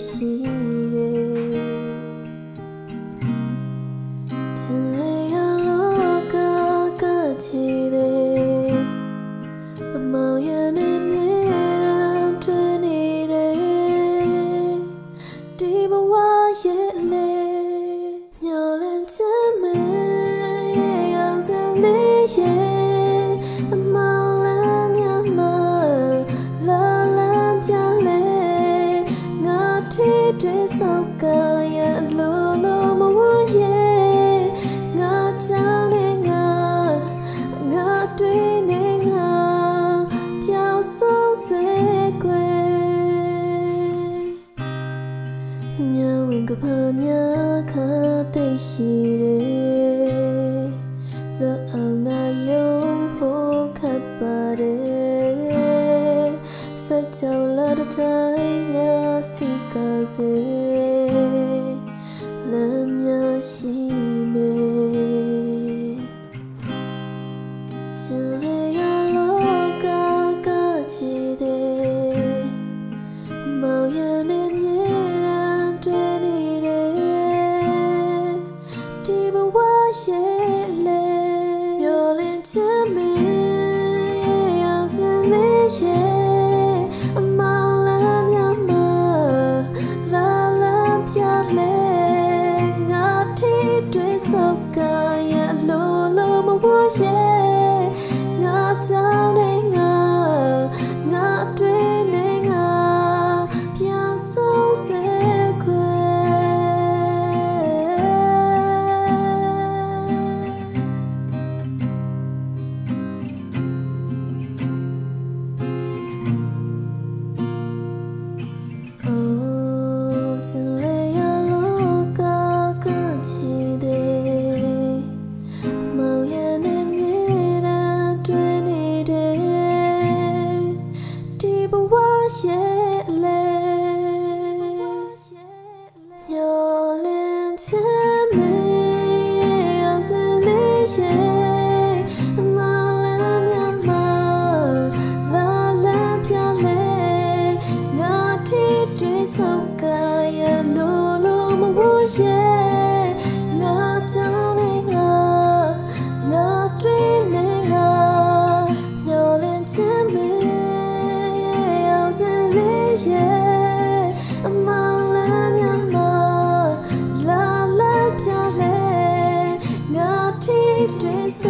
ရှိတယ်ချင်လေရလောကကချီတယ်အမောင်ရနေမြေရန်တွင်နေတယ်ဒီဘဝရဲ့လေမျောလင့်ချင်မရောက်စလေးရဲ့အမောင်လည်းမြတ်မလာလမ်းပြလေငါထိတွေ့စောက်ကရဲ့လိုလိုမဝရဲ့ငါကြောင့်နေငါတွေ့နေငါပြောင်းဆုံးစေကွယ်ညဝင်ကဖားများခါသိရှိတယ်လောအောင်နာယုံဖို့ခပ်ပါတယ်စัจ ကြောင့်လာတဲ့တိုင်းငါစီကားစေလမ်းများရှိမယ်ချင်လေရလောကကချီတယ်မောင်ရနေမြေရန်တွေ့နေတယ်ဒီဘဝရဲ့လေမျောလင့်ချင်မရောက်စလေးရဲ့အမောင်လည်းမြတ်မလာလမ်းပြလေငါထိတွေ့စောက်ကရဲ့လိုလိုမဝရဲ့ငါကြောင့်နေငါတွေ့နေငါပြောင်းဆုံးစေခွဲချင်လေရလောကကချီတယ်မောင်ရနေမြေရန်တွေ့နေတယ်ဒီဘဝရဲ့လေမျောလင့်ချင်မရောက်စလေးရဲ့အမောင်လည်းမြတ်မလာလမ်းပြလေငါထိတွေ့စောက်ကရဲ့လိုလိုမဝရဲ့ငါကြောင့်နေငါတွေ့နေငါမျောလင့်ချင်မရောက်စလေးရဲ့အမောင်လည်းမြတ်မလာလမ်းပြလေငါထိတွေ့စေ